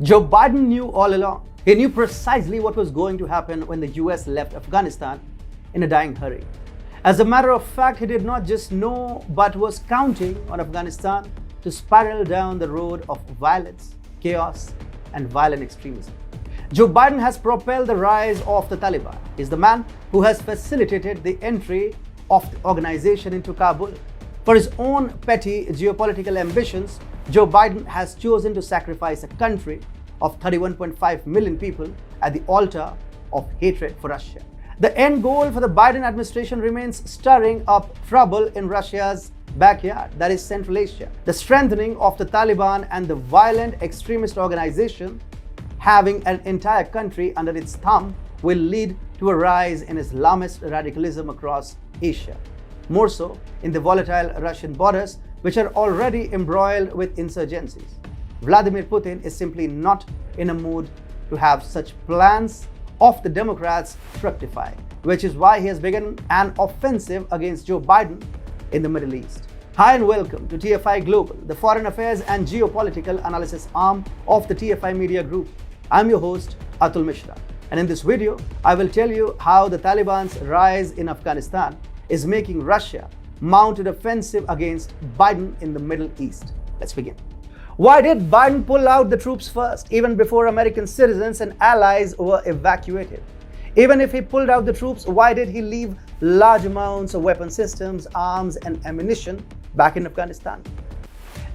Joe Biden knew all along. He knew precisely what was going to happen when the US left Afghanistan in a dying hurry. As a matter of fact, he did not just know, but was counting on Afghanistan to spiral down the road of violence, chaos, and violent extremism. Joe Biden has propelled the rise of the Taliban. He's the man who has facilitated the entry of the organization into Kabul. For his own petty geopolitical ambitions, Joe Biden has chosen to sacrifice a country of 31.5 million people at the altar of hatred for Russia. The end goal for the Biden administration remains stirring up trouble in Russia's backyard, that is Central Asia. The strengthening of the Taliban and the violent extremist organization having an entire country under its thumb will lead to a rise in Islamist radicalism across Asia, more so in the volatile Russian borders, which are already embroiled with insurgencies. Vladimir Putin is simply not in a mood to have such plans of the Democrats fructify, which is why he has begun an offensive against Joe Biden in the Middle East. Hi and welcome to TFI Global, the foreign affairs and geopolitical analysis arm of the TFI Media Group. I'm your host, Atul Mishra, and in this video, I will tell you how the Taliban's rise in Afghanistan is making Russia mount an offensive against Biden in the Middle East. Let's begin. Why did Biden pull out the troops first, even before American citizens and allies were evacuated? Even if he pulled out the troops, why did he leave large amounts of weapon systems, arms, and ammunition back in Afghanistan?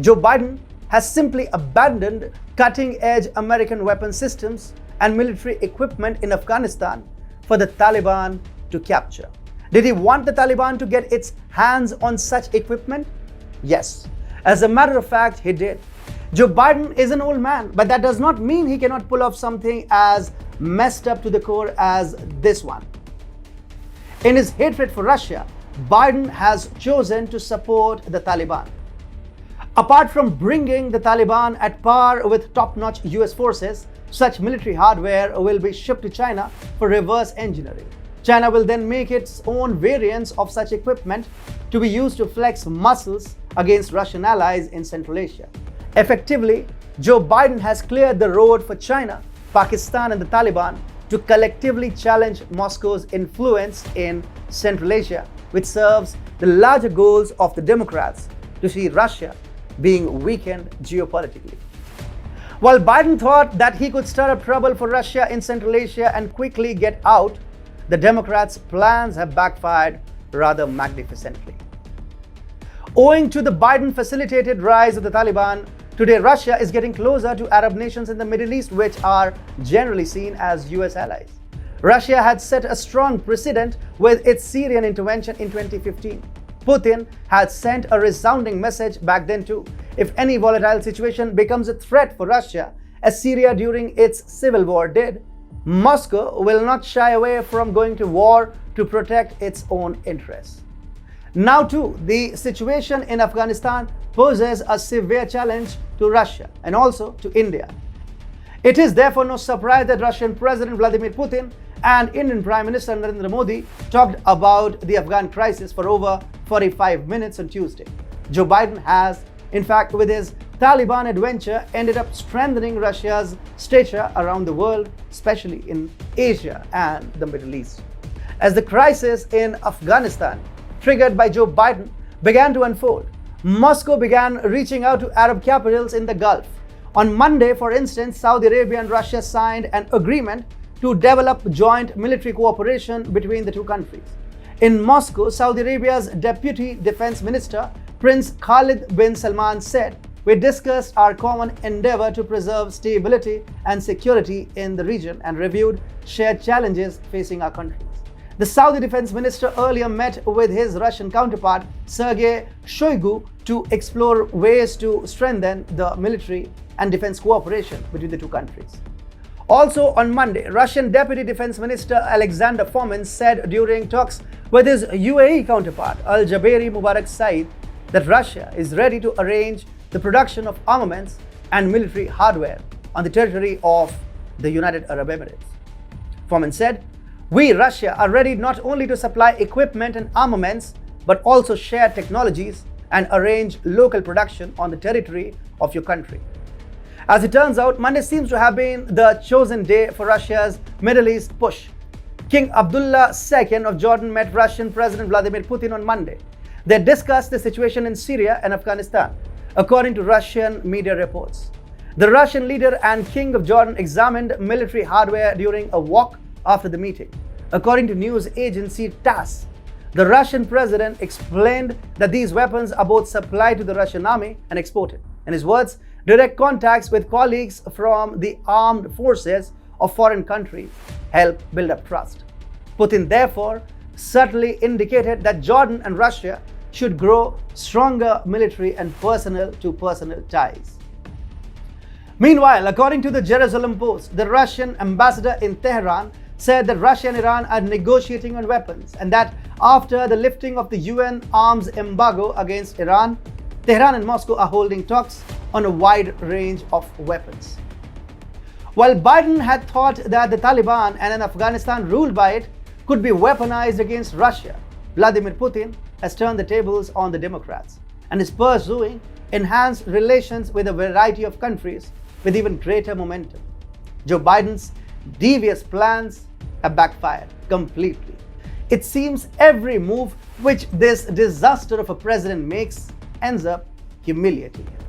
Joe Biden has simply abandoned cutting-edge American weapon systems and military equipment in Afghanistan for the Taliban to capture. Did he want the Taliban to get its hands on such equipment? Yes. As a matter of fact, he did. Joe Biden is an old man, but that does not mean he cannot pull off something as messed up to the core as this one. In his hatred for Russia, Biden has chosen to support the Taliban. Apart from bringing the Taliban at par with top-notch US forces, such military hardware will be shipped to China for reverse engineering. China will then make its own variants of such equipment to be used to flex muscles against Russian allies in Central Asia. Effectively, Joe Biden has cleared the road for China, Pakistan, and the Taliban to collectively challenge Moscow's influence in Central Asia, which serves the larger goals of the Democrats to see Russia being weakened geopolitically. While Biden thought that he could stir up trouble for Russia in Central Asia and quickly get out, the Democrats' plans have backfired rather magnificently. Owing to the Biden-facilitated rise of the Taliban, today Russia is getting closer to Arab nations in the Middle East, which are generally seen as US allies. Russia had set a strong precedent with its Syrian intervention in 2015. Putin had sent a resounding message back then too. If any volatile situation becomes a threat for Russia, as Syria during its civil war did, Moscow will not shy away from going to war to protect its own interests. Now too, the situation in Afghanistan poses a severe challenge to Russia and also to India. It is therefore no surprise that Russian President Vladimir Putin and Indian Prime Minister Narendra Modi talked about the Afghan crisis for over 45 minutes on Tuesday. Joe Biden has, in fact, with his Taliban adventure, ended up strengthening Russia's stature around the world, especially in Asia and the Middle East. As the crisis in Afghanistan, triggered by Joe Biden, began to unfold, Moscow began reaching out to Arab capitals in the Gulf. On Monday, for instance, Saudi Arabia and Russia signed an agreement to develop joint military cooperation between the two countries. In Moscow, Saudi Arabia's Deputy Defense Minister, Prince Khalid bin Salman said, "We discussed our common endeavor to preserve stability and security in the region and reviewed shared challenges facing our countries." The Saudi Defense Minister earlier met with his Russian counterpart, Sergei Shoigu, to explore ways to strengthen the military and defense cooperation between the two countries. Also on Monday, Russian Deputy Defense Minister Alexander Fomin said during talks with his UAE counterpart, Al-Jabeiri Mubarak Saeed, that Russia is ready to arrange the production of armaments and military hardware on the territory of the United Arab Emirates. Fomin said, "We, Russia, are ready not only to supply equipment and armaments, but also share technologies and arrange local production on the territory of your country." As it turns out, Monday seems to have been the chosen day for Russia's Middle East push. King Abdullah II of Jordan met Russian President Vladimir Putin on Monday. They discussed the situation in Syria and Afghanistan, according to Russian media reports. The Russian leader and King of Jordan examined military hardware during a walk after the meeting. According to news agency TASS, the Russian president explained that these weapons are both supplied to the Russian army and exported. In his words, direct contacts with colleagues from the armed forces of foreign countries help build up trust. Putin therefore subtly indicated that Jordan and Russia should grow stronger military and personal-to-personal ties. Meanwhile, according to the Jerusalem Post, the Russian ambassador in Tehran said that Russia and Iran are negotiating on weapons, and that after the lifting of the UN arms embargo against Iran, Tehran and Moscow are holding talks on a wide range of weapons. While Biden had thought that the Taliban and an Afghanistan ruled by it could be weaponized against Russia, Vladimir Putin has turned the tables on the Democrats and is pursuing enhanced relations with a variety of countries with even greater momentum. Joe Biden's devious plans have backfired completely. It seems every move which this disaster of a president makes ends up humiliating him.